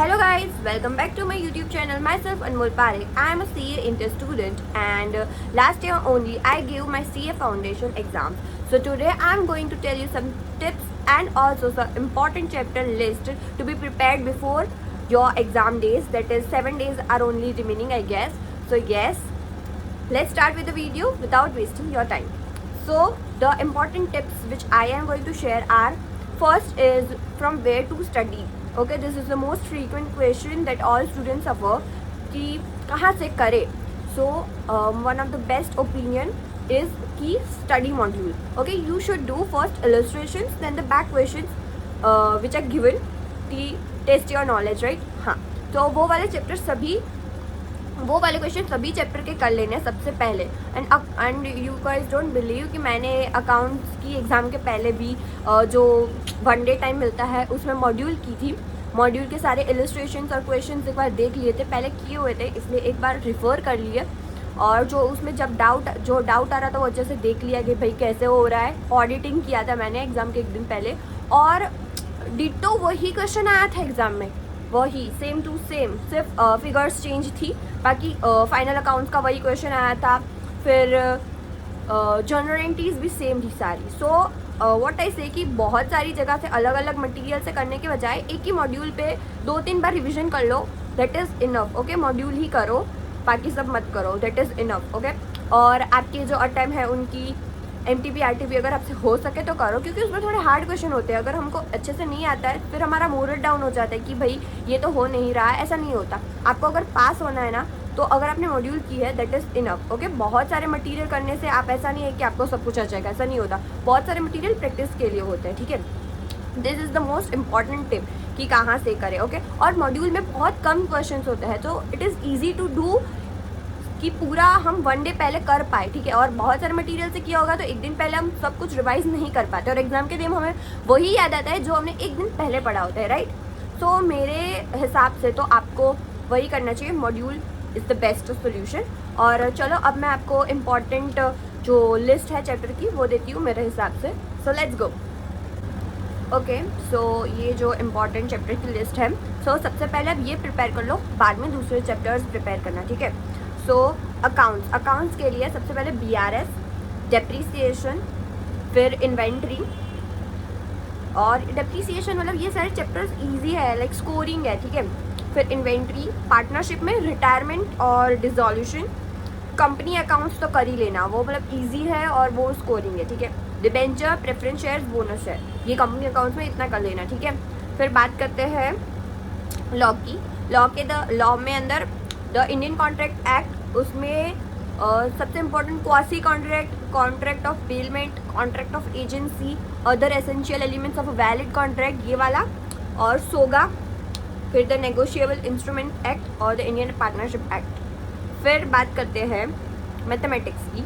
Hello guys, welcome back to my YouTube channel. Myself Anmol Parekh. I am a CA Inter student and last year only I gave my CA foundation exams. So today I am going to tell you some tips and also some important chapter list to be prepared before your exam days. That is 7 days are only remaining, I guess. So yes, let's start with the video without wasting your time. So the important tips which I am going to share are, first is from where to study. Okay, this is the most frequent question that all students suffer कि कहाँ से करें. So one of the best opinion is कि study module. Okay, you should do first illustrations, then the back questions which are given to test your knowledge, right? हाँ, तो वो वाले question सभी चैप्टर के कर लेने हैं सबसे पहले. And you guys don't believe कि मैंने अकाउंट्स की एग्ज़ाम के पहले भी जो वन डे टाइम मिलता है उसमें मॉड्यूल की थी. मॉड्यूल के सारे इलस्ट्रेशंस और क्वेश्चंस एक बार देख लिए थे, पहले किए हुए थे, इसलिए एक बार रिफ़र कर लिए. और जो उसमें जब डाउट आ रहा था वो अच्छे से देख लिया कि भाई कैसे हो रहा है. ऑडिटिंग किया था मैंने एग्ज़ाम के एक दिन पहले और डिट्टो वही क्वेश्चन आया था एग्ज़ाम में, वही सेम टू सेम, सिर्फ फिगर्स चेंज थी. बाकी फाइनल अकाउंट्स का वही क्वेश्चन आया था. फिर जनरल एंट्रीज भी सेम थी सारी. सो व्हाट आई से कि बहुत सारी जगह से अलग अलग मटेरियल से करने के बजाय एक ही मॉड्यूल पे 2-3 बार रिवीजन कर लो, that is enough. Okay, module ही करो, बाकी सब मत करो, दैट इज़ इनफ. ओके, और आपके जो अटेम्प्ट है उनकी MTP RTP अगर आपसे हो सके तो करो, क्योंकि उसमें थोड़े हार्ड क्वेश्चन होते हैं. अगर हमको अच्छे से नहीं आता है फिर हमारा मोरल डाउन हो जाता है कि भाई ये तो हो नहीं रहा है. ऐसा नहीं होता. आपको अगर पास होना है ना, तो अगर आपने मॉड्यूल की है दैट इज़ इनफ. ओके, बहुत सारे मटेरियल करने से आप ऐसा नहीं है कि आपको सब कुछ आ जाएगा, ऐसा नहीं होता. बहुत सारे मटेरियल प्रैक्टिस के लिए होते हैं. ठीक है, this is the most important tip कि कहाँ से करें. ओके, और मॉड्यूल में बहुत कम क्वेश्चन होते हैं, तो it is easy to do कि पूरा हम वन डे पहले कर पाए. ठीक है, और बहुत सारे मटेरियल से किया होगा तो एक दिन पहले हम सब कुछ रिवाइज नहीं कर पाते और एग्जाम के दिन हमें वही याद आता है जो हमने एक दिन पहले पढ़ा होता है, राइट. तो मेरे हिसाब से तो आपको वही करना चाहिए. Module is the best solution. और चलो अब मैं आपको इम्पॉर्टेंट जो लिस्ट है चैप्टर की वो देती हूँ मेरे हिसाब से. So let's go. ओके, सो ये जो इम्पॉर्टेंट चैप्टर की लिस्ट है, सो सबसे पहले अब ये प्रिपेयर कर लो, बाद में दूसरे चैप्टर्स प्रिपेयर करना. ठीक है, सो अकाउंट्स के लिए सबसे पहले BRS, डेप्रीसिएशन, फिर इन्वेंट्री. और डेप्रीसिएशन मतलब ये सारे चैप्टर्स इजी है, लाइक स्कोरिंग है. ठीक है, फिर इन्वेंट्री, पार्टनरशिप में रिटायरमेंट और डिसोल्यूशन. कंपनी अकाउंट्स तो कर ही लेना, वो मतलब इजी है और वो स्कोरिंग है. ठीक है, debenture, preference shares, bonus share, ये कंपनी अकाउंट्स में इतना कर लेना. ठीक है, फिर बात करते हैं लॉ की. लॉ में अंदर द इंडियन कॉन्ट्रैक्ट एक्ट, उसमें सबसे important quasi contract, contract of payment, contract of agency, other essential elements of valid contract, ये वाला, और सोगा. फिर द नेगोशिएबल इंस्ट्रूमेंट एक्ट और द इंडियन पार्टनरशिप एक्ट. फिर बात करते हैं मैथमेटिक्स की.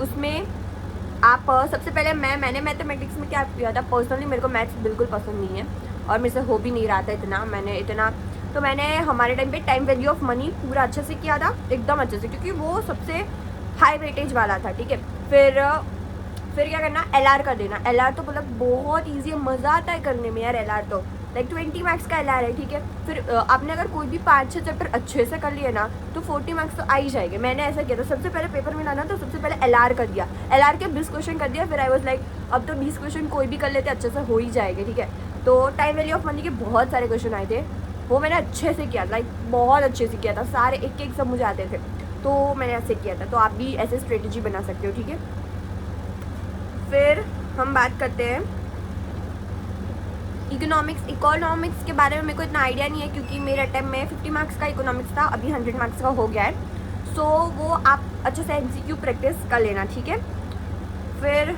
उसमें आप सबसे पहले मैंने मैथमेटिक्स में क्या किया था, पर्सनली मेरे को मैथ्स बिल्कुल पसंद नहीं है और मेरे से हो भी नहीं रहा था इतना. तो मैंने हमारे टाइम पे टाइम वैल्यू ऑफ मनी पूरा अच्छे से किया था, एकदम अच्छे से, क्योंकि वो सबसे हाई वेटेज वाला था. ठीक है, फिर क्या करना, LR कर देना. LR तो मतलब बहुत ईजी है, मज़ा आता है करने में यार. LR तो लाइक 20 मार्क्स का LR है. ठीक है, फिर आपने अगर कोई भी 5-6 चैप्टर अच्छे से कर लिए ना तो 40 मार्क्स तो आ ही जाएंगे. मैंने ऐसा किया था, सबसे पहले पेपर में लाना तो सबसे पहले LR कर दिया. LR के 20 क्वेश्चन कर दिया. फिर आई वॉज लाइक अब तो 20 क्वेश्चन कोई भी कर लेते अच्छे से हो ही जाएंगे. ठीक है, तो टाइम वैल्यू ऑफ मनी के बहुत सारे क्वेश्चन आए थे, वो मैंने अच्छे से किया, लाइक बहुत अच्छे से किया था, सारे एक सब मुझे आते थे, तो मैंने ऐसे किया था. तो आप भी ऐसे स्ट्रेटजी बना सकते हो. ठीक है, फिर हम बात करते हैं इकोनॉमिक्स के बारे में. मेरे को इतना आइडिया नहीं है क्योंकि मेरे अटेम्प्ट में 50 मार्क्स का इकोनॉमिक्स था, अभी 100 मार्क्स का हो गया है. सो वो आप अच्छे से MCQ प्रैक्टिस कर लेना. ठीक है, फिर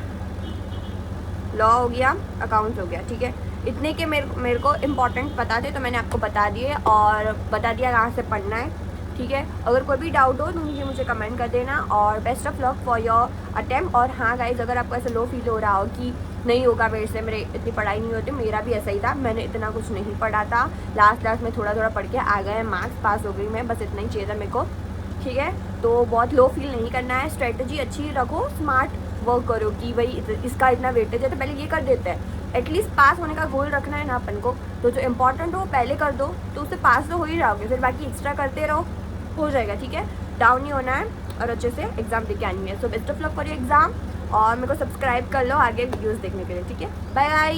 लॉ हो गया, अकाउंट्स हो गया. ठीक है, इतने के मेरे को इम्पॉर्टेंट पता थे तो मैंने आपको बता दिए और बता दिया कहाँ से पढ़ना है. ठीक है, अगर कोई भी डाउट हो तो मुझे कमेंट कर देना. और best of luck for your attempt. और हाँ गाइज, अगर आपको ऐसा लो फील हो रहा हो कि नहीं होगा मेरे से, मेरे इतनी पढ़ाई नहीं होती, मेरा भी ऐसा ही था, मैंने इतना कुछ नहीं पढ़ा था, लास्ट में थोड़ा पढ़ के आ गए, मार्क्स पास हो गई मैं, बस इतना ही चाहिए था मेरे को. ठीक है, तो बहुत लो फील नहीं करना है, स्ट्रेटजी अच्छी रखो, स्मार्ट वर्क करो कि भाई इसका इतना वेटेज है तो पहले ये कर देते हैं, एटलीस्ट पास होने का गोल रखना है ना अपन को, तो जो इम्पोर्टेंट हो वो पहले कर दो, तो उससे पास तो हो ही जाओगे, फिर बाकी एक्स्ट्रा करते रहो, हो जाएगा, ठीक है। डाउन नहीं होना है और अच्छे से एग्जाम दे के आनी है। So best of luck for your exam, और मेरे को सब्सक्राइब कर लो आगे वीडियोस देखने के लिए, ठीक है। Bye bye.